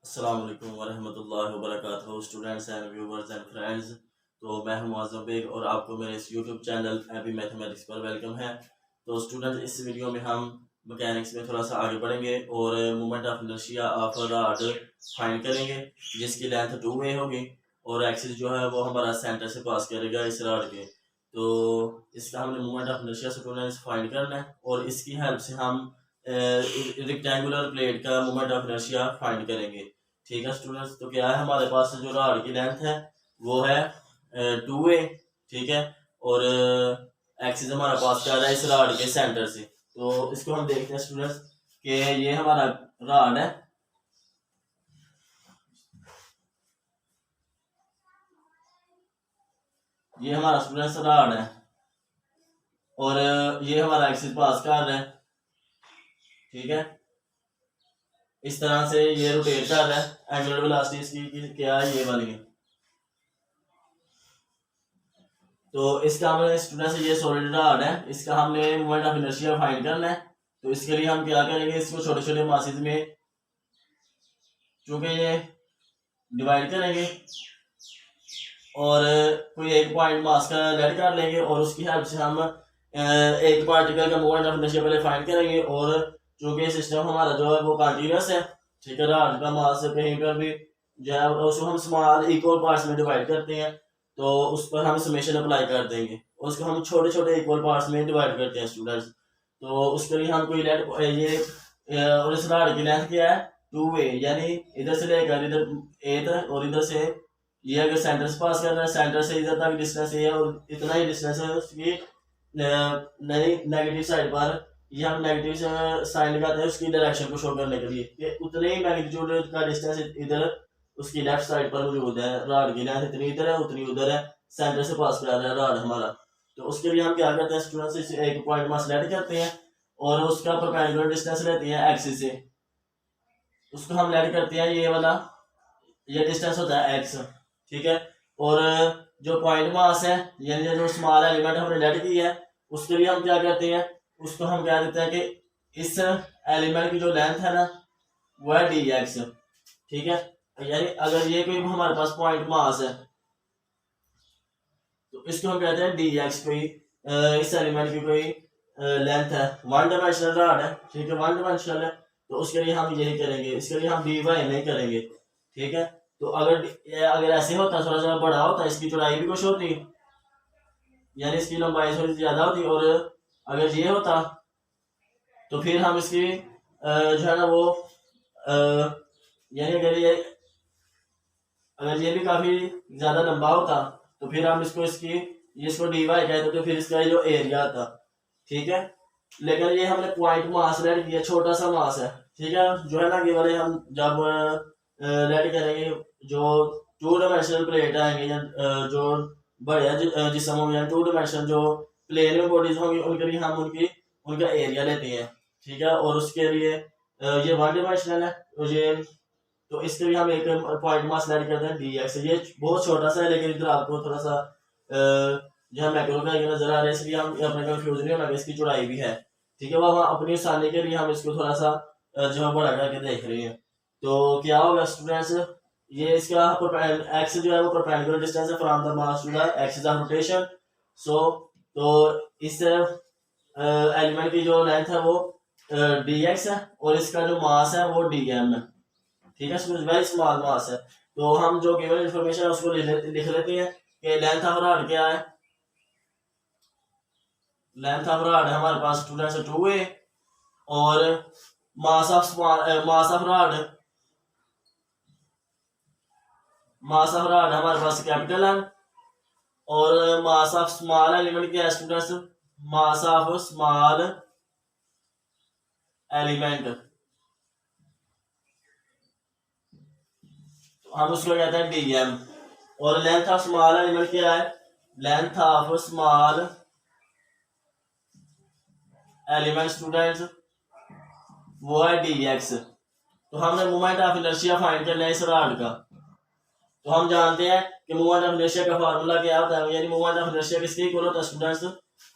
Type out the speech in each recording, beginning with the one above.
अस्सलाम वालेकुम वरहमतुल्लाहि वबरकातुहू students and viewers and friends. तो मैं हूं मुअज़्ज़म बेग और आपको मेरे इस यूट्यूब चैनल एबी मैथमेटिक्स पर वेलकम है। तो स्टूडेंट्स, इस वीडियो में हम मैकेनिक्स में थोड़ा सा आगे बढ़ेंगे और moment of inertia of rod find करेंगे, जिसकी लेंथ 2a होगी और एक्सिस जो है वो हमारा सेंटर से पास करेगा इस रॉड के। तो इसका हमने moment of inertia students find करना है और इसकी हेल्प से हम रेक्टेंगुलर प्लेट का मोमेंट ऑफ इनर्शिया फाइंड करेंगे। ठीक है स्टूडेंट्स, तो क्या है हमारे पास जो रॉड की लेंथ है वो है 2a। ठीक है, और एक्सिस हमारा पास कर रहा है इस रॉड के सेंटर से। तो इसको हम देखते हैं स्टूडेंट्स कि ये हमारा रॉड है, ये हमारा स्टूडेंट्स रॉड है और ये हमारा एक्सिस पास कर रहा है। ठीक है, इस तरह से ये रोटेट कर रहा है। एंगुलर वेलोसिटी इसकी क्या है, ये वाली है। तो इसका हमने स्टूडेंट से ये सॉलिड रॉड है, इसका हमने मोमेंट ऑफ इनर्शिया फाइंड करना है। तो इसके लिए हम क्या करेंगे, इसको छोटे छोटे मासेस में चूंकि ये डिवाइड करेंगे और कोई एक पॉइंट मास का लेट कर लेंगे और उसकी हेल्प से हम एक पार्टिकल का मोमेंट ऑफ इनर्शिया पहले फाइंड करेंगे। और चूंकि सिस्टम हमारा जो है वो कंटिन्यूस है, ठीक है, रॉड का मास कहीं पर भी जो है उसको हम स्मॉल इक्वल पार्ट्स में डिवाइड करते हैं, तो उस पर हम समेशन अप्लाई कर देंगे और उसको हम छोटे छोटे इक्वल पार्ट्स में डिवाइड करते हैं स्टूडेंट्स। तो उसके लिए हम कोई लेट ये और इस रॉड की लेंथ क्या है 2a, यानी इधर से लेकर इधर a तक और इधर से ये अगर सेंटर से पास कर रहा है, सेंटर से इधर तक डिस्टेंस ये है और इतना ही डिस्टेंस है उसकी नेगेटिव साइड पर। ये हम नेगेटिव साइन लगाते हैं उसकी डायरेक्शन को शो करने के लिए कि उतने ही मैग्नीट्यूड का डिस्टेंस इधर उसकी लेफ्ट साइड पर मौजूद है। रॉड की लेंथ इतनी इधर है उतनी उधर है, सेंटर से पास कर रहा है रॉड हमारा। तो उसके लिए हम क्या करते हैं स्टूडेंट्स, एक पॉइंट मास लेट करते हैं और उसका परपेंडिकुलर डिस्टेंस लेते हैं एक्सिस से, उसको हम लेट करते हैं ये वाला, ये डिस्टेंस होता है एक्स। ठीक है, और जो पॉइंट मास है यानी जो स्मॉल एलिमेंट हमने लेट की है उसके लिए हम क्या करते हैं, उसको हम कह देते हैं कि इस एलिमेंट की जो लेंथ है ना वो है डी एक्स। ठीक है, यानी अगर ये कोई हमारे पास पॉइंट मास है तो इसको हम कहते हैं डी एक्स। कोई इस एलिमेंट की कोई लेंथ है, वन डायमेंशनल रॉड है, ठीक है, वन डायमेंशनल है, तो उसके लिए हम यही करेंगे, इसके लिए हम डी वाई नहीं करेंगे। ठीक है, तो अगर ऐसे होता थोड़ा सा बड़ा होता, इसकी चौड़ाई भी कुछ होती, यानी इसकी लंबाई थोड़ी ज्यादा होती, और अगर ये होता तो फिर हम इसकी जो है ना वो यानी अगर ये भी काफी ज्यादा लंबा होता तो फिर हम इसको डी वाई कहते तो फिर इसका जो एरिया आता। ठीक है, लेकिन ये हमने पॉइंट मास रेड किया, छोटा सा मास है। ठीक है, जो है ना ये वाले हम जब रेड करेंगे जो टू डायमेंशनल प्लेट आएंगे या जो बड़े जिसम होंगे, टू डायमेंशनल जो प्लेन में बॉडीज होंगी उनके लिए हम उनका एरिया लेते हैं। ठीक है, और उसके लिए ये वन डायमेंशनल है और ये, तो इसके लिए हम एक पॉइंट मास लेट करते हैं डी एक्स। ये बहुत छोटा सा है लेकिन इधर आपको थोड़ा सा जो है मैक्रो का नजर आ रहा है, इसलिए हम अपने कंफ्यूज नहीं होना कि इसकी चौड़ाई भी है। ठीक है, वह अपनी आसानी के लिए हम इसको थोड़ा सा जो है बड़ा करके देख रहे हैं। तो क्या होगा स्टूडेंट्स, ये इसका एक्स जो है वो परपेंडिकुलर डिस्टेंस है from the mass to the axis of rotation. So तो इस एलिमेंट की जो लेंथ है वो डी एक्स है और इसका जो मास है वो डी एम है। ठीक है, वेरी स्मॉल मास है। तो हम जो केवल इंफॉर्मेशन है उसको लिख लेते हैं कि लेंथ ऑफ रॉड क्या है। लेंथ ऑफ रॉड है हमारे पास स्टूडेंट्स 2a और मास ऑफ रॉड हमारे पास कैपिटल एम और मास ऑफ स्मॉल एलिमेंट क्या है students, mass of small element, हम उसको कहते हैं डीएम। और लेंथ ऑफ स्मॉल एलिमेंट क्या है, length of small element students वो है डी एक्स। तो हमने मोमेंट ऑफ इनर्शिया फाइंड करना है इस रॉड का। तो हम जानते हैं कि मोमेंट ऑफ इनर्शिया का फार्मूला क्या होता है, यानी मोमेंट ऑफ इनर्शिया किसके इक्वल होता है स्टूडेंट्स,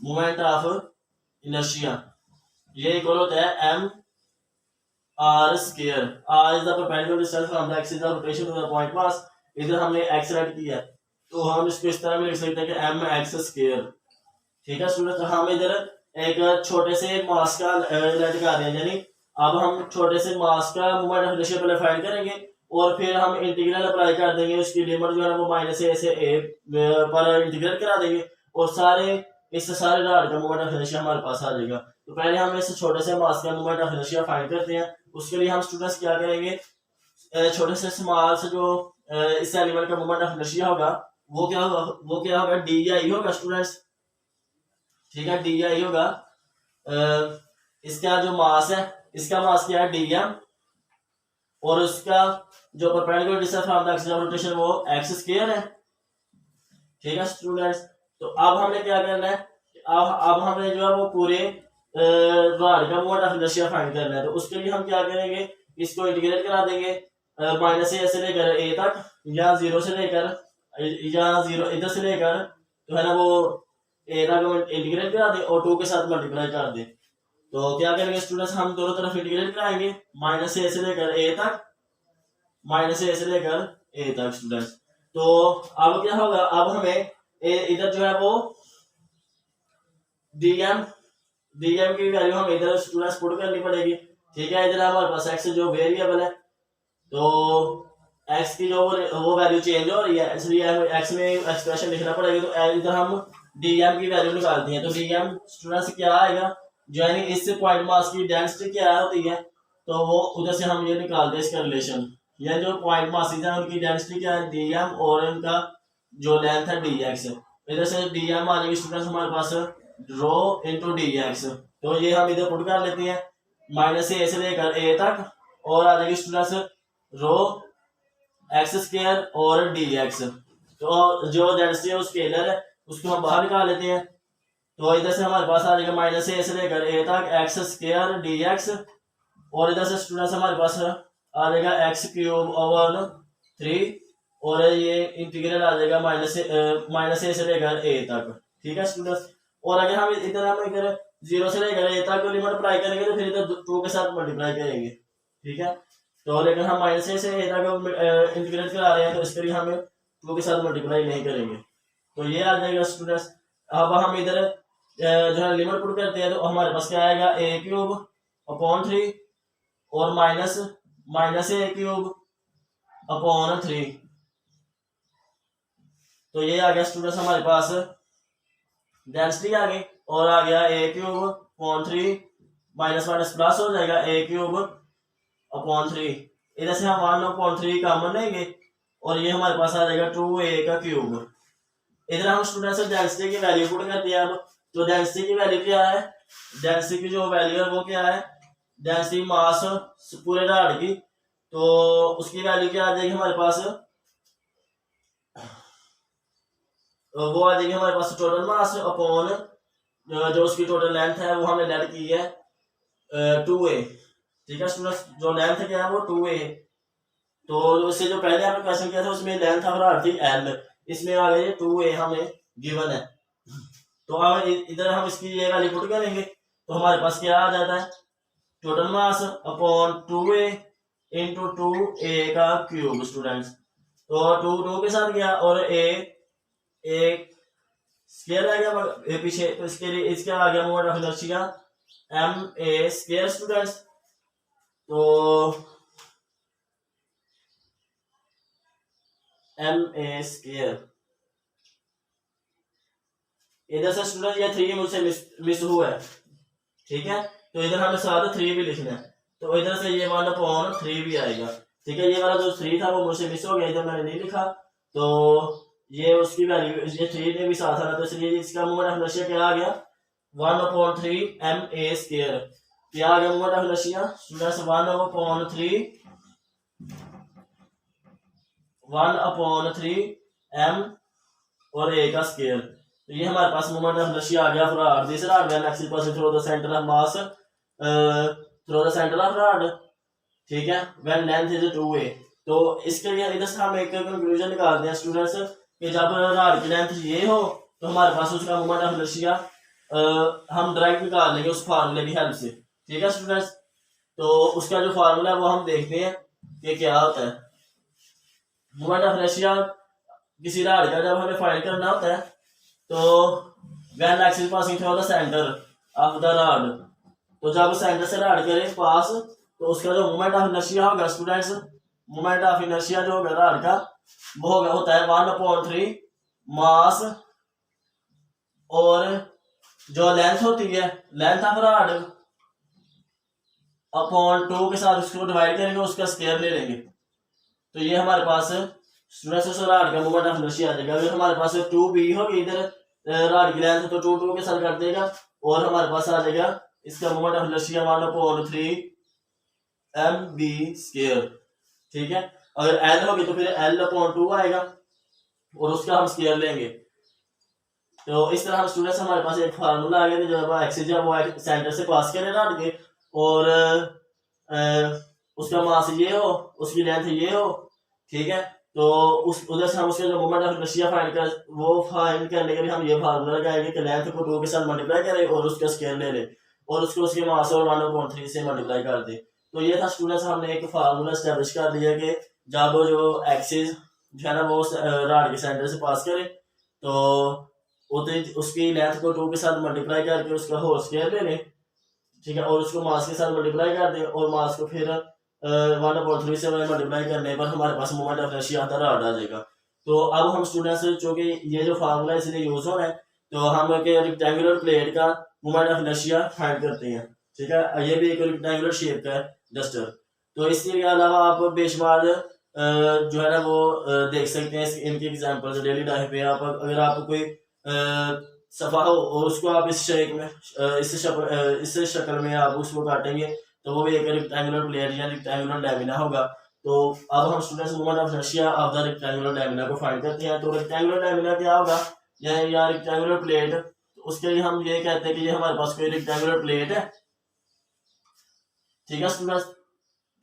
मोमेंट ऑफ इनर्शिया ये इक्वल होता है M R square, R is the perpendicular distance from the axis of rotation to the point mass. इधर हमने एक्स रेड किया है तो हम इसको इस तरह भी लिख सकते हैं कि एम एक्स स्क्वायर। ठीक है स्टूडेंट, तो हम इधर एक छोटे से मास का लेट कर रहे हैं, यानी अब हम छोटे से मास का मोमेंट ऑफ इनर्शिया पहले फाइंड करेंगे और फिर हम इंटीग्रल अप्लाई कर देंगे, उसकी लिमिट जो है वो माइनस ए से ए पर इंटीग्रेट करा देंगे और इससे सारे रॉड का मोमेंट ऑफ इनर्शिया हमारे पास आ जाएगा। तो पहले हम इस छोटे से मास का मोमेंट ऑफ इनर्शिया फाइंड करते हैं। उसके लिए हम स्टूडेंट्स क्या करेंगे, छोटे से स्मॉल से जो इस एलिमेंट का मोमेंट ऑफ इनर्शिया होगा वो क्या होगा डी आई होगा स्टूडेंट्स। ठीक है, डी आई होगा। इसका जो मास है, इसका मास क्या है डी एम, और उसका जो perpendicular distance from the axis of rotation वो एक्स स्क्वायर है। ठीक है स्टूडेंट्स, तो अब हमने क्या करना है, अब हमने जो है वो पूरे रॉड का मोमेंट ऑफ इनर्शिया फाइंड करना है। तो उसके लिए हम क्या करेंगे, इसको इंटीग्रेट करा देंगे माइनस ए से लेकर ए तक, या जीरो से लेकर, या जीरो इधर से लेकर तो है ना वो ए तक इंटीग्रेट करा दे और टू के साथ मल्टीप्लाई कर दे। तो क्या करेंगे स्टूडेंट्स, हम दोनों तरफ इंटीग्रेट कराएंगे माइनस ए से लेकर ए तक, माइनस ए से लेकर ए तक स्टूडेंट्स। तो अब क्या होगा, अब हमें इधर जो है वो डीएम की वैल्यू हम इधर स्टूडेंट्स पुट करनी पड़ेगी। ठीक है, इधर हमारे पास एक्स जो वेरिएबल है, तो एक्स की जो वो वैल्यू चेंज हो रही है, इसलिए एक्स में एक्सप्रेशन लिखना पड़ेगा। तो इधर हम डीएम की वैल्यू निकालती हैं। तो डीएम स्टूडेंट्स क्या आएगा, यानी इस पॉइंट मास की डेंसिटी क्या होती है, तो वो उधर से हम ये निकालते हैं इसका रिलेशन। या जो पॉइंट मासेस हैं उनकी डेंसिटी क्या है डीएम, और इनका जो लेंथ है डीएक्स। इधर से डीएम आ जाएगी स्टूडेंट्स हमारे पास रो इंटू डीएक्स। तो ये हम इधर पुट कर लेते हैं माइनस ए से लेकर ए तक, और आ जाएगी स्टूडेंट्स रो एक्स स्क्वायर और डीएक्स। तो जो डेंसिटी है वो स्केलर है, उसको हम बाहर निकाल लेते हैं। तो इधर से हमारे पास आ जाएगा माइनस ए से लेकर ए तक एक्स स्क्वायर डीएक्स, और इधर से स्टूडेंट्स हमारे पास आ जाएगा एक्स क्यूब ओवर 3, और ये इंटीग्रल आ जाएगा माइनस ए से लेकर ए तक। ठीक है स्टूडेंट्स, और अगर हम इधर जीरो से लेकर ए तक लिमिट अप्लाई करेंगे तो फिर इधर टू के साथ मल्टीप्लाई करेंगे। ठीक है, तो लेकिन हम माइनस ए से ए तक इंटीग्रेट करा रहे हैं, तो इसके लिए हम टू के साथ मल्टीप्लाई नहीं करेंगे। तो ये आ जाएगा स्टूडेंट्स। अब हम इधर जो है लिमिट पुट करते हैं, तो हमारे पास क्या आएगा ए क्यूब अपॉन 3 और माइनस ए क्यूब अपॉन 3। तो ये आ गया स्टूडेंट्स हमारे पास डेंसिटी आ गई, और आ गया A cube upon 3, minus minus plus हो जाएगा ए क्यूब अपॉन 3। इधर से हम 1/3 कॉमन लेंगे और ये हमारे पास आ जाएगा 2a का क्यूब। इधर हम स्टूडेंट्स डेंसिटी की वैल्यू पुट करते हैं। अब तो डेंसिटी की वैल्यू क्या है, डेंसिटी की जो वैल्यू है वो क्या है, डेंसिटी मास पूरे रॉड की, तो उसकी वैल्यू क्या आ जाएगी हमारे पास, वो आ जाएगी हमारे पास टोटल मास अपॉन जो उसकी टोटल लेंथ है वो हमने लेट की है 2a। ठीक है स्टूडेंट्स, जो लेंथ क्या है वो 2a। तो उससे जो पहले आपने क्वेश्चन किया था उसमें लेंथ ऑफ रॉड थी l, इसमें आ गई 2a हमें गिवन है। तो अब इधर हम इसकी ये वैल्यू पुट करेंगे, तो हमारे पास क्या आ जाता है total mass upon 2a into 2a का क्यूब स्टूडेंट्स। तो 2 के साथ गया और a स्क्वायर आ गया पीछे, तो इसके लिए इसका आ गया moment of inertia M A square students. तो एम ए स्क्वायर, इधर से स्टूडेंट ये 3 मुझसे मिस हुआ है। ठीक है, तो इधर हमें साथ 3 भी लिखना है, तो इधर से ये 1/3 भी आएगा। ठीक है, ये वाला जो 3 था वो मुझसे मिस हो गया, इधर मैंने नहीं लिखा, तो ये उसकी वैल्यू ये 3 ने भी साथ आना, तो इसलिए इसका मोमेंट ऑफ इनर्शिया क्या आ गया 1/3 एम ए स्क्वायर। क्या आ गया moment of inertia students 1/3 M और ए का स्क्वायर। तो ये हमारे पास मोमेंट ऑफ इनर्शिया आ गया for rod this rod when axis passing through the centre of mass through the centre of rod. ठीक है, व्हेन लेंथ इज 2a। तो इसके लिए इधर से हम एक कंक्लूजन निकालते हैं स्टूडेंट्स कि जब रॉड की लेंथ ये हो तो हमारे पास उसका मोमेंट ऑफ इनर्शिया हम डायरेक्ट निकाल लेंगे उस फार्मूले की हेल्प से। ठीक है स्टूडेंट्स, तो उसका जो फार्मूला है वो हम देखते हैं कि क्या होता है। मोमेंट ऑफ इनर्शिया किसी राड का जब हमें फाइंड करना होता है तो when axis passing through the centre of the rod, तो जब सेंटर से रॉड करे पास तो उसका जो मोमेंट ऑफ इनर्शिया होगा स्टूडेंट्स, मोमेंट ऑफ इनर्शिया जो होगा रॉड का वो होता है 1/3 मास और जो लेंथ होती है लेंथ ऑफ रॉड अपॉन 2 के साथ उसको डिवाइड करेंगे, उसका स्क्वायर ले लेंगे। तो ये हमारे पास स्टूडेंट्स रॉड का मोमेंट ऑफ इनर्शिया आ जाएगा। अगर हमारे पास 2b होगी इधर रॉड की लेंथ तो 2 के साथ काट देगा और हमारे पास आ जाएगा इसका मोमेंट ऑफ इनर्शिया 1/3 mv²। ठीक है, अगर l होगी तो फिर l/2 आएगा और उसका हम स्क्वायर लेंगे। तो इस तरह हम स्टूडेंट्स हमारे पास एक फार्मूला आ गया जब एक्सिस है वो सेंटर से पास करे रॉड के और उसका मास ये हो उसकी लेंथ ये हो। ठीक है, तो उस उधर से हम उसका जो मोमेंट ऑफ इनर्शिया फाइंड करने के लिए हम ये फार्मूला लगाएंगे कि लेंथ को 2 के साथ मल्टीप्लाई करें और उसका स्क्वायर ले लें और उसको उसके मास और 1/3 से मल्टीप्लाई कर दें। तो ये था स्टूडेंट्स, हमने एक फार्मूला एस्टेब्लिश कर दिया कि जब जो एक्सिस जो है ना वो रॉड के सेंटर से पास करे तो उसकी लेंथ को 2 के साथ मल्टीप्लाई करके उसका होल स्क्वायर ले लें। ठीक है, और उसको मास के साथ मल्टीप्लाई कर दें और मास को फिर 1/3 से मल्टीप्लाई करने पर हमारे पास मोमेंट ऑफ इनर्शिया आता रॉड आ जाएगा। तो अब हम स्टूडेंट्स चूंकि ये जो फार्मूला इसलिए यूज हो रहा है तो हम एक रेक्टेंगुलर प्लेट का मोमेंट ऑफ इनर्शिया फाइंड करते हैं। ठीक है, ये भी एक रेक्टेंगुलर शेप का है डस्टर। तो इसके अलावा आप बेशुमार जो है ना वो देख सकते हैं इनके एग्जाम्पल्स डेली लाइफ पे। आप अगर आपको कोई सफा हो और उसको आप इस शेप में इस शक्ल में आप उसको काटेंगे तो वो भी एक रेक्टेंगुलर प्लेट या रेक्टेंगुलर लैमिना होगा। तो अब हम students moment of inertia of the rectangular lamina को फाइंड करते हैं। तो रेक्टेंगुलर लैमिना क्या होगा या रेक्टेंगुलर प्लेट, तो उसके लिए हम ये कहते हैं कि ये हमारे पास कोई रेक्टेंगुलर प्लेट है। ठीक है स्टूडेंट्स,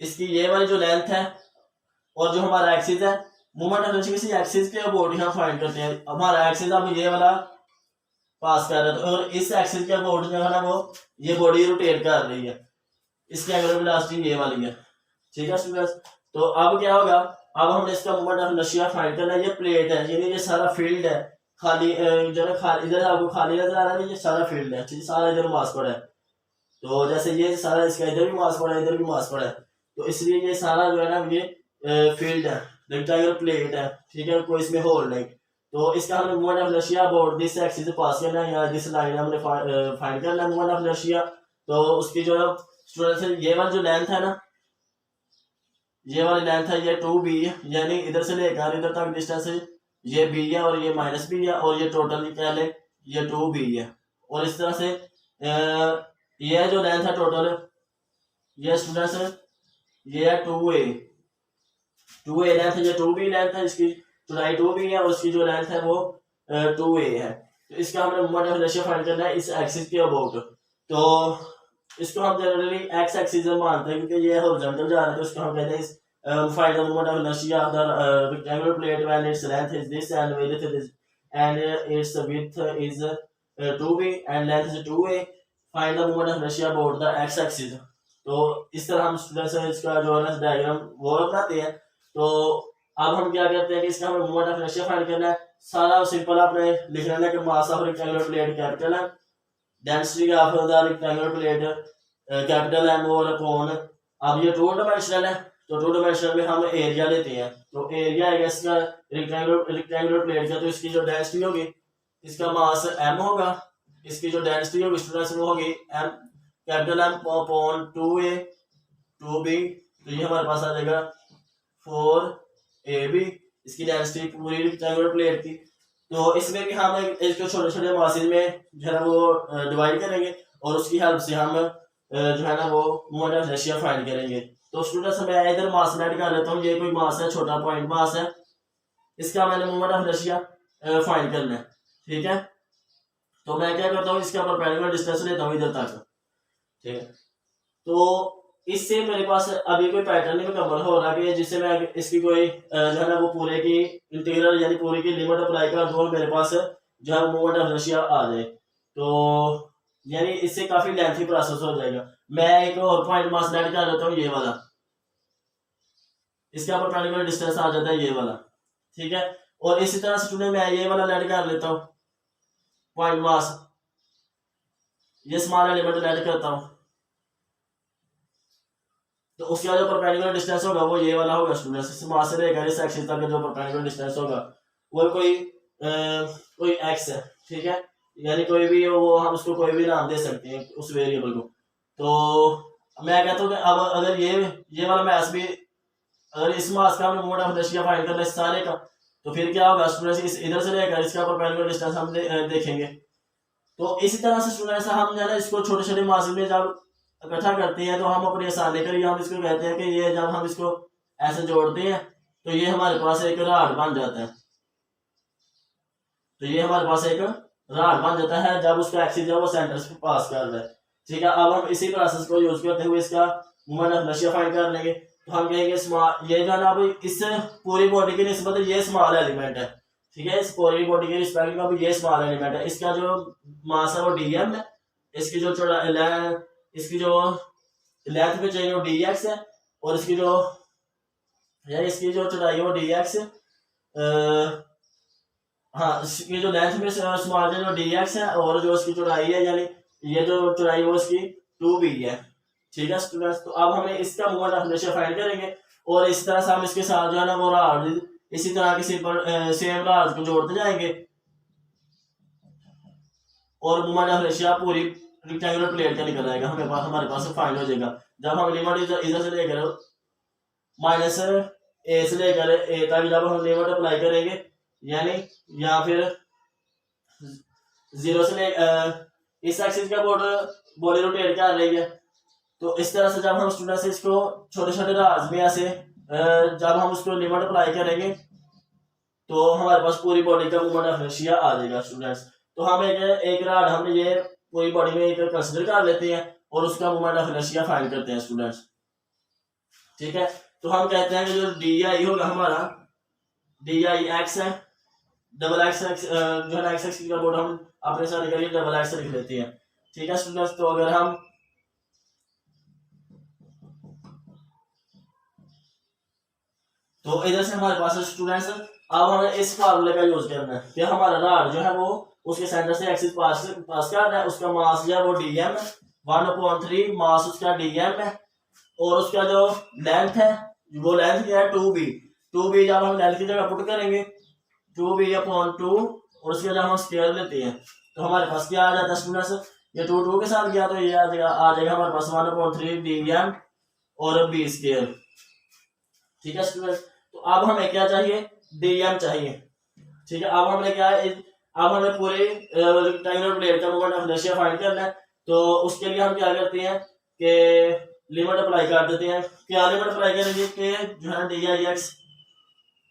इसकी ये वाली जो लेंथ है और जो हमारा एक्सिस है मोमेंट ऑफ इनर्शिया किसी एक्सिस के अबाउट हम फाइंड करते हैं। हमारा एक्सिस अब ये वाला पास कर रहा है और इस एक्सिस के अबाउट जो है ना वो ये बॉडी रोटेट कर रही है, इसकी एंगुलर वेलोसिटी ये वाली है। ठीक है स्टूडेंट्स, तो अब क्या होगा, अब हमने इसका मोमेंट ऑफ इनर्शिया फाइंड करना है। ये प्लेट है यानी ये सारा फील्ड है, खाली जो है खाली इधर आपको खाली नजर आ रहा है, ये सारा फील्ड है। ठीक है, सारा इधर मास पड़ा है। तो जैसे ये सारा इसका इधर भी मास पड़ा है इधर भी मास पड़ा है, तो इसलिए ये सारा जो है ना ये फील्ड है, रेक्टेंगुलर प्लेट है। ठीक है, कोई इसमें होल नहीं। तो इसका हमने moment of inertia about this axis से पास करना है या दिस लाइन हमने फाइंड करना है मोमेंट ऑफ इनर्शिया। तो उसकी जो स्टूडेंट्स ये वाली जो लेंथ है ना ये वाली लेंथ है ये 2b यानी इधर से लेकर इधर तक डिस्टेंस है ये b है और ये -b है और ये टोटल क्या है ये 2b है। और इस तरह से ये जो लेंथ है टोटल ये स्टूडेंट्स ये है 2a लेंथ है, ये 2b लेंथ है, इसकी चौड़ाई 2b है और इसकी जो लेंथ है वो 2a है। तो इसका हमने मोमेंट ऑफ इनर्शिया फाइंड करना है इस एक्सिस के अबाउट। तो इसको हम जनरली एक्स एक्सिस मानते हैं क्योंकि ये हॉरिजॉन्टल जा रहा है, तो इसको हम कहते हैं find the moment of inertia of the rectangular plate when its length is this and width is and it's width is 2b and length is 2a, find the moment of inertia about the x axis. तो इस तरह हम students इसका जो है ना diagram वो बनाते हैं। तो अब हम क्या करते हैं कि इसका हमें मोमेंट ऑफ इनर्शिया फाइंड करना है। सारा सिंपल आपने लिख लेना है कि mass of rectangular plate capital है, density of the rectangular plate capital M और अपॉन। अब ये 2 डायमेंशनल है तो 2 डायमेंशनल में हम एरिया लेते हैं। तो एरिया है इसका रेक्टेंगुलर प्लेट का, तो इसकी जो डेंसिटी होगी इसका मास m होगा, इसकी जो डेंसिटी होगी स्टूडेंट्स वो होगी m capital M upon 2a 2b। तो ये हमारे पास आ जाएगा 4ab इसकी डेंसिटी पूरी रेक्टेंगुलर प्लेट की। तो इसमें भी हम इसको छोटे छोटे मासेज में जो है ना वो डिवाइड करेंगे और उसकी हेल्प से हम जो है ना वो मोमेंट ऑफ इनर्शिया फाइंड करेंगे। तो स्टूडेंट्स मैं इधर मास ऐड कर लेता हूँ, ये कोई मास है छोटा पॉइंट मास है, इसका मैंने मोमेंट ऑफ इनर्शिया फाइंड करना है। ठीक है, तो मैं क्या करता हूँ इसका परपेंडिकुलर डिस्टेंस लेता हूँ इधर तक। ठीक है, तो इससे मेरे पास अभी कोई पैटर्न नहीं मुकम्मल हो रहा कि जिससे मैं इसकी कोई जो है ना वो पूरे की इंटीग्रल यानी पूरी की लिमिट अप्लाई कर दूँ और मेरे पास जो है मोमेंट ऑफ इनर्शिया आ जाए। तो यानी इससे काफी लेंथी प्रोसेस हो जाएगा। मैं एक और पॉइंट मास ऐड कर लेता हूँ, ये वाला, इसके परपेंडिकुलर डिस्टेंस आ जाता है ये वाला, ठीक है। और इसी तरह स्टूडेंट मैं ये वाला ऐड कर लेता हूँ पॉइंट मास, ये स्मॉल एलिमेंट ऐड करता हूँ, तो उसका जो परपेंडिकुलर डिस्टेंस होगा वो ये वाला होगा स्टूडेंट्स। इस मास से लेकर इस एक्सिस तक जो परपेंडिकुलर डिस्टेंस होगा वो कोई एक्स है, ठीक है, यानी कोई भी वो हम उसको कोई भी नाम दे सकते हैं उस वेरिएबल को। तो मैं कहता हूँ कि अब अगर ये वाला मैथ भी, अगर इस मास का हमने मोड ऑफ इनर्शिया फाइंड करना है इस सारे का, तो फिर क्या होगा स्टूडेंट्स, इस इधर से लेकर इसका परपेंडिकुलर डिस्टेंस हम देखेंगे। तो इसी तरह से स्टूडेंट्स हम जो है ना इसको छोटे छोटे मास में जब इकट्ठा करते हैं तो हम अपनी आसानी के लिए हम इसको कहते हैं कि ये जब हम इसको ऐसे जोड़ते हैं तो ये हमारे पास एक राड बन जाता है, तो ये हमारे पास एक राड बन जाता है जब उसका एक्सिस जो वो सेंटर से पास कर रहा है, ठीक है। अब हम इसी प्रोसेस को यूज करते हुए इसका मोमेंट ऑफ इनर्शिया फाइंड कर लेंगे। तो हम कहेंगे स्मॉल, ये जो है ना अब इस पूरी बॉडी की निस्बत ये स्मॉल एलिमेंट है, ठीक है, इस पूरी बॉडी के रिस्पेक्ट में अब ये स्मॉल एलिमेंट है, इसका जो मास है वो डीएम है, इसकी जो इसकी जो लेंथ पे चाहिए वो डी एक्स है, और इसकी जो चौड़ाई है वो डी एक्स, हाँ इसकी जो लेंथ में स्मॉल जो डी एक्स है, और जो इसकी चौड़ाई है यानी ये जो चौड़ाई वो इसकी 2b है, ठीक है स्टूडेंट्स। तो अब हमें इसका मोमेंट ऑफ इनर्शिया फाइंड करेंगे, और इस तरह से हम इसके साथ जो है ना वो राड इसी तरह किसी पर सेम राड को जोड़ते जाएंगे, और मोमेंट ऑफ इनर्शिया पूरी रेक्टेंगुलर प्लेट का निकल आएगा, हमारे पास फाइंड हो जाएगा। जब हम लिमिट इधर से लेकर माइनस ए से लेकर ए तक जब हम लिमिट अप्लाई करेंगे, यानी या फिर जीरो से ले इस एक्सिस का बॉडी रोटेट कर रही है, तो इस तरह से जब हम स्टूडेंट्स इसको छोटे छोटे राज में ऐसे जब हम उसको लिमिट अप्लाई करेंगे तो हमारे पास पूरी बॉडी का मोमेंट ऑफ इनर्शिया आ जाएगा स्टूडेंट्स। तो हम एक राड हमने ये पूरी बॉडी में एक कंसिडर कर लेते हैं और उसका मोमेंट ऑफ इनर्शिया फाइंड करते हैं स्टूडेंट्स, ठीक है। तो हम कहते हैं कि जो डी आई होगा हमारा, डी आई एक्स है, डबल एक्स जो है ना एक्स एक्स का बोर्ड हम अपने साथ के लिए डबल एक्स लिख लेते हैं, ठीक है स्टूडेंट्स। तो अगर हम तो इधर से हमारे पास स्टूडेंट्स अब हमें इस फार्मूले का यूज करना है कि हमारा राड जो है वो उसके सेंटर से एक्सिस पास कर रहा है, उसका मास जो है वो डीएम है, 1/3 मास उसका डीएम है, और उसका जो लेंथ है वो लेंथ क्या है 2b जब हम लेंथ की जगह पुट करेंगे 2b/2 और उसके जब हम स्क्वायर लेते हैं तो हमारे पास क्या आ जाता है स्टूडेंट्स, ये 2 के साथ गया तो ये आ जाएगा हमारे पास 1/3 डीएम और b स्क्वायर, ठीक है स्टूडेंट्स। तो अब हमें क्या चाहिए, डीएम चाहिए, ठीक है। अब हमने क्या है, अब हमें पूरे रेक्टेंगुलर प्लेट का मोमेंट ऑफ इनर्शिया फाइंड करना है, तो उसके लिए हम क्या करते हैं कि लिमिट अप्लाई कर देते हैं। क्या लिमिट अप्लाई करेंगे कि जो है डी आई एक्स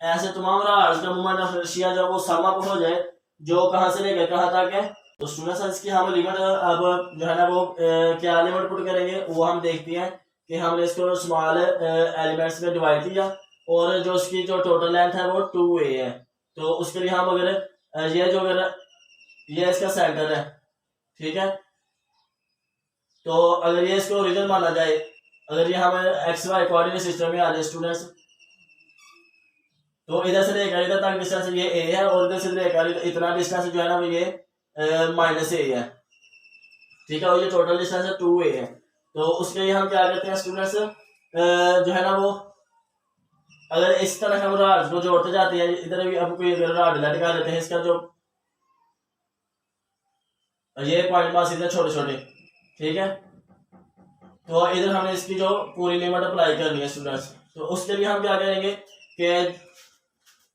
ऐसे तमाम राज का मोमेंट ऑफ इनर्शिया जो वो सम अप हो जाए, जो कहां से लेकर कहां तक है। तो स्टूडेंट्स इसकी हम लिमिट अब जो है ना वो क्या लिमिट पुट करेंगे वो हम देखते हैं कि हमने इसको स्मॉल एलिमेंट्स में डिवाइड किया, और जो उसकी जो टोटल लेंथ है वो 2a है, तो उसके लिए हम अगर ये इसका सेंटर है, ठीक है। तो अगर ये इसको ओरिजिन माना जाए, अगर ये हम एक्स वाई कोऑर्डिनेट सिस्टम में आ जाए स्टूडेंट्स, तो इधर से लेकर इधर तक डिस्टेंस ये a है, और इधर से लेकर इतना डिस्टेंस जो है ना वो ये -a है, ठीक है, और ये टोटल डिस्टेंस है 2a है। तो उसके लिए हम क्या करते हैं स्टूडेंट्स, जो है ना वो अगर इस तरह हम राड को जोड़ते जाते हैं, इधर भी अब कोई अगर राड लटका लेते हैं, इसका जो ये पॉइंट मास इधर छोटे छोटे, ठीक है, तो इधर हमें इसकी जो पूरी लिमिट अप्लाई करनी है स्टूडेंट्स। तो उसके लिए हम क्या करेंगे कि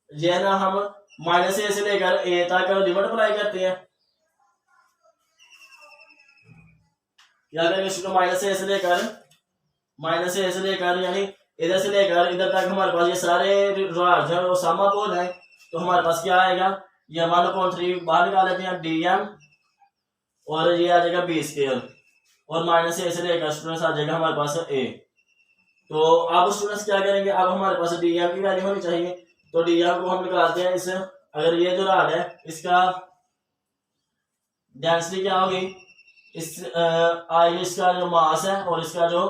ये ना हम -a से लेकर a तक लिमिट अप्लाई करते हैं, क्या करेंगे स्टूडेंट, -a से लेकर यानी इधर से लेकर इधर तक हमारे पास ये सारे राड हैं वो सम अप हो जाए, तो हमारे पास क्या आएगा, ये 1/3 बाहर निकाल लेते हैं डीएम, और ये आ जाएगा b स्क्वायर, और -a से लेकर स्टूडेंट्स आ जाएगा हमारे पास a। तो अब स्टूडेंट्स क्या करेंगे, अब हमारे पास डीएम की वैल्यू होनी चाहिए, तो डीएम को हम निकालते हैं इस, अगर ये जो राड है इसका डेंसिटी क्या होगी आई इसका जो मास है और इसका जो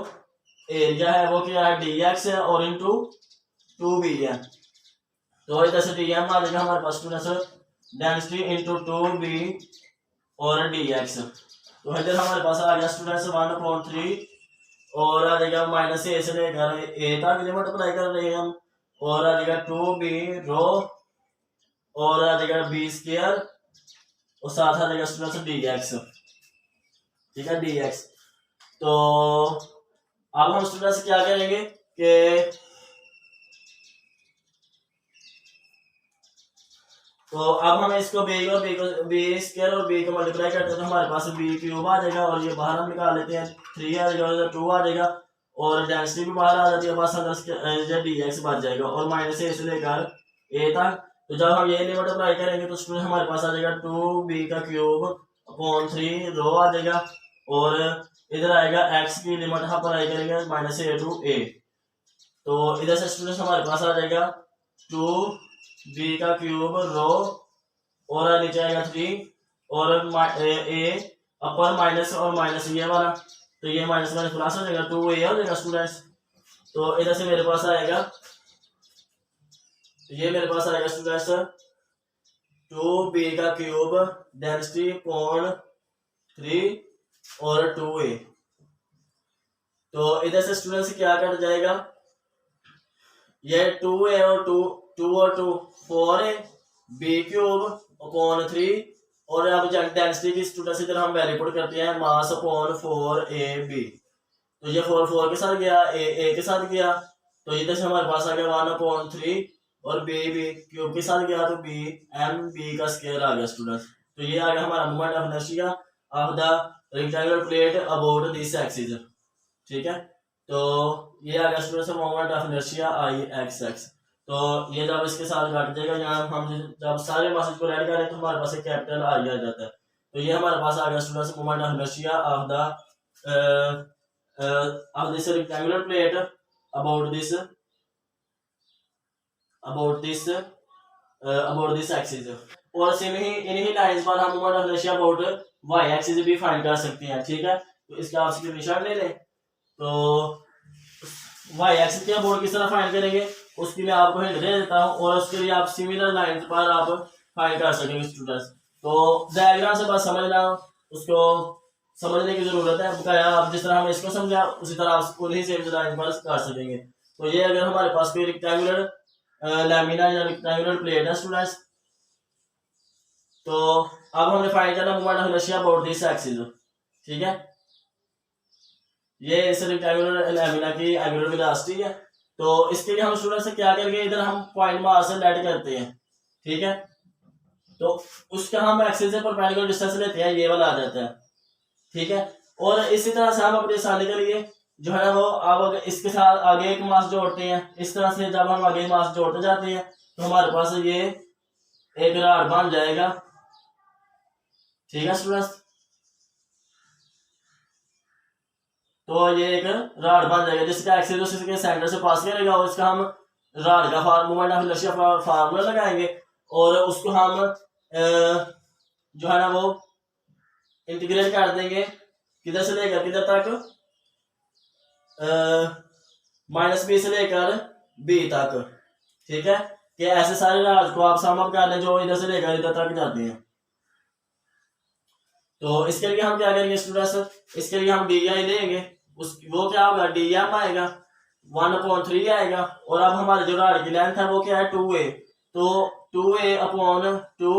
एरिया है वो क्या है, डी एक्स है और इंटू 2b है। तो इधर से डी एम आ जाएगा हमारे पास स्टूडेंट्स डेंसिटी इंटू 2b और डी एक्स। तो इधर हमारे पास आ गया स्टूडेंट्स 1/3 और आ जाएगा माइनस ए से लेकर ए तक लिमिट अप्लाई कर रहे हैं हम, और आ जाएगा 2b रो और आ जाएगा b स्क्वायर और साथ आ जाएगा स्टूडेंट्स डी एक्स। ठीक है, डी एक्स। तो अब हम स्टूडेंट्स क्या करेंगे कि तो अब हम इसको बी और बी स्क्वायर और बी को मल्टीप्लाई करते हैं तो हमारे पास बी क्यूब आ जाएगा और ये बाहर हम निकाल लेते हैं 3 आ जाएगा 2 आ जाएगा और डेंसिटी भी बाहर आ जाती है, बस अंदर डी एक्स बच जाएगा और माइनस ए से लेकर ए तक। तो जब हम ये लिमिट अप्लाई करेंगे तो स्टूडेंट हमारे पास आ जाएगा 2b का क्यूब अपॉन 3 रो आ जाएगा और इधर आएगा x की लिमिट हम अप्लाई करेंगे माइनस ए टू ए। तो इधर से स्टूडेंट हमारे पास आ जाएगा 2b का क्यूब रो और नीचे आएगा 3 और ए अपर माइनस और माइनस ये वाला, तो ये माइनस माइनस प्लस हो जाएगा 2a हो जाएगा स्टूडेंट्स। तो इधर से मेरे पास आएगा, ये मेरे पास आएगा स्टूडेंट्स 2b का क्यूब डेंसिटी अपॉन 3 और 2a। तो इधर से स्टूडेंट्स क्या कट जाएगा, ये 2a और 2 और 2 4a b क्यूब अपॉन 3 और अब डेंसिटी की स्टूडेंट्स इधर हम वैल्यू पुट करते हैं मास अपॉन 4ab। तो ये 4 के साथ गया, ए के साथ गया, तो इधर से हमारे पास आ गया 1/3 और बी क्यूब के साथ गया तो बी एम बी का स्क्वायर आ गया स्टूडेंट्स। तो ये आ गया हमारा moment of inertia of the rectangular plate about this axis. ठीक है, तो ये आ गया students moment of inertia I x x. तो ये जब इसके साथ घट जाएगा, यहाँ हम जब सारे मासेस को ऐड करें तो हमारे पास एक कैपिटल आई आ जाता है। तो ये हमारे पास आ गया students moment of inertia of this rectangular plate about this axis. और सेम ही इन्हीं लाइंस पर हम moment of inertia about Y axis भी फाइंड कर सकते हैं। ठीक है, तो इसका आप स्क्रीनशॉट ले लें। तो वाई एक्सिस के अबाउट किस तरह फाइंड करेंगे उसकी मैं आपको हिंट दे देता हूँ और उसके लिए आप सिमिलर लाइंस पर आप फाइंड कर सकेंगे स्टूडेंट्स। तो डायग्राम से बस समझना, उसको समझने की जरूरत है। बकाया आप जिस तरह हम इसको समझा उसी तरह आप उन्हीं सेम लाइन पर कर सकेंगे। तो ये अगर हमारे पास कोई रेक्टेंगुलर लैमिना या रेक्टेंगुलर प्लेट है स्टूडेंट्स, तो अब हमने फाइंड करना moment of inertia about this axis. ठीक है, ये इस रेक्टेंगुलर लैमिना की एंगुलर वेलोसिटी है। तो इसके लिए हम स्टूडेंट से क्या करेंगे, इधर हम पॉइंट मास से लेट करते हैं। ठीक है, तो उसका हम एक्सिस से परपेंडिकुलर डिस्टेंस लेते हैं, ये वाला आ जाता है। ठीक है, और इसी तरह से हम अपनी आसानी के लिए जो है वो अब इसके साथ आगे एक मास जोड़ते हैं। इस तरह से जब हम आगे मास जोड़ते जाते हैं तो हमारे पास ये एक राड बन जाएगा। ठीक है स्टूडेंट्स, तो ये एक राड बन जाएगा जिसका एक्सिस उसके सेंटर से पास करेगा और इसका हम राड का मोमेंट ऑफ इनर्शिया फार्मूला लगाएंगे और उसको हम जो है ना वो इंटीग्रेट कर देंगे किधर से लेकर किधर तक, -b से लेकर b तक। ठीक है, कि ऐसे सारे राज को आप सम अप कर लें जो इधर से लेकर इधर तक जाते हैं। तो इसके लिए हम क्या करेंगे स्टूडेंट्स, इसके लिए हम डी आई लेंगे, वो क्या होगा डी एम आएगा 1/3 आएगा और अब हमारे जो राड की लेंथ है वो क्या है 2a। तो 2a अपॉन 2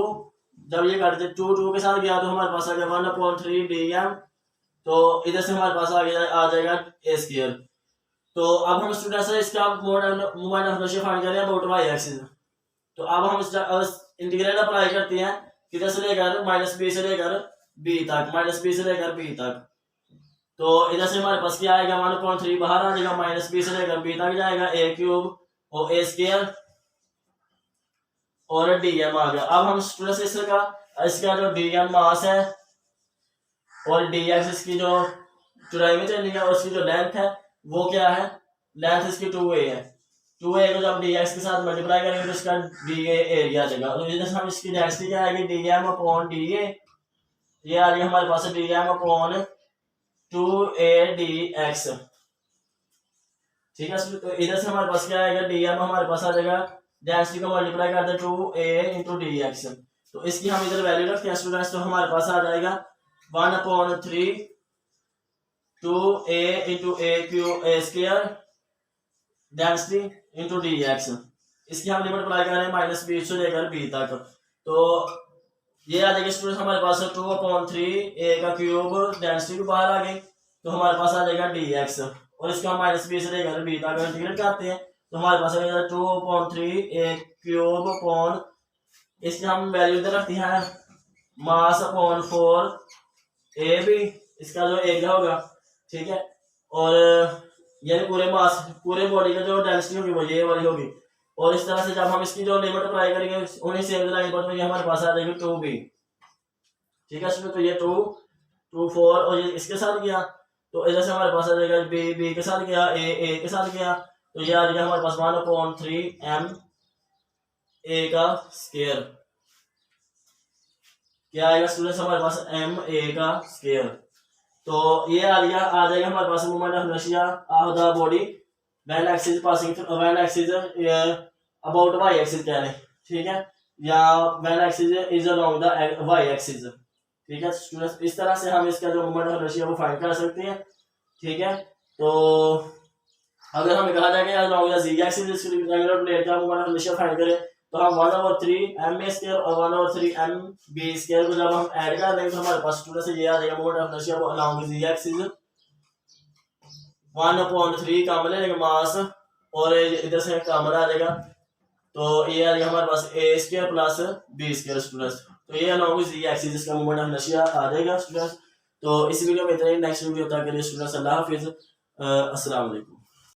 जब ये करते 2 के साथ गया तो हमारे पास आ गया 1/3 डी एम। तो इधर से हमारे पास आ जाएगा ए स्क्वायर। तो अब हम स्टूडेंट्स इसका मोमेंट ऑफ इनर्शिया फाइंड करें अबाउट वाई एक्सिस। तो अब हम इंटीग्रल अप्लाई करते हैं किधर से लेकर -b से लेकर b तक, -b से लेकर b तक। तो इधर से हमारे पास क्या आएगा 1/3 बाहर आ जाएगा, -b से लेकर b तक जाएगा a क्यूब और a स्क्वायर और dm आ गया। अब हम स्टूडेंट्स इसका जो dm मास है और dx इसकी जो चौड़ाई में चलनी है और इसकी जो लेंथ है वो क्या है, लेंथ इसकी 2a है। 2a को जब dx के साथ मल्टीप्लाई करेंगे तो इसका da एरिया आ जाएगा। तो इधर से हम इसकी डेंसिटी क्या आएगी dm अपॉन da ये आ रही है हमारे पास डी एम अपॉन 2ADX। ठीक है, तो इधर से हमारे पास क्या आएगा, डी एम हमारे पास आ जाएगा, डेंसिटी को मल्टीप्लाई कर दे 2A × DX। तो इसकी हम इधर वैल्यू रखते हैं स्टूडेंट्स, तो हमारे पास आ जाएगा 1/3 2A × A² density into DX। इसकी हम लिमिट अप्लाई कर रहे हैं -20 से लेकर B तक। तो ये आ जाएगा स्टूडेंट हमारे पास 2/3 A³ डेंसिटी को बाहर आ गई, तो हमारे पास आ जाएगा DX, और इसको हम -20 से लेकर B तक इंटीग्रेट करते हैं, तो हमारे पास आ जाएगा 2/3 A³ अपॉन, इसकी हम वैल्यू इधर रखते हैं मास अपॉन 4 AB, इसका जो एरिया होगा, ठीक है, और यानी पूरे मास पूरे बॉडी का जो डेंसिटी होगी वो ये वाली होगी। और इस तरह से जब हम इसकी जो लिमिट अप्लाई करेंगे उन्हीं सेम लाइन पर, तो ये हमारे पास आ जाएगी 2B। ठीक है, तो ये 2 2 4 और ये इसके साथ गया, तो इधर से हमारे पास आ जाएगा B के साथ गया, A के साथ गया, तो ये आ जाएगा हमारे पास 1/3 MA²। क्या आएगा स्टूडेंट्स हमारे पास MA²। तो ये आ जाएगा हमारे पास moment of inertia of the body when axis passing when axis about y axis कह रहे हैं, ठीक है, या when axis is along the y axis. ठीक है स्टूडेंट्स, इस तरह से हम इसका जो मोमेंट ऑफ इनर्शिया वो फाइंड कर सकते हैं। ठीक है, तो अगर हमें कहा जाए कि अलोंग द z एक्सिस इस रेक्टेंगुलर प्लेट का मोमेंट ऑफ इनर्शिया फाइंड करें, तो हम 1/3 MA² और 1/3 MB² को जब हम ऐड कर देंगे तो हमारे पास स्टूडेंट से ये आ जाएगा मोमेंट ऑफ इनर्शिया वो along the z axis 1/3 common लेंगे मास, और इधर से कॉमन आ जाएगा, तो ये आ जाएगा हमारे पास A² प्लस B² स्टूडेंट्स। तो ये अलोंग द z एक्सिस इसका मोमेंट ऑफ इनर्शिया आ जाएगा स्टूडेंट्स। तो इस वीडियो में इतना ही, नेक्स्ट वीडियो तक के लिए स्टूडेंट्स अल्लाह हाफिज, अस्सलाम वालेकुम।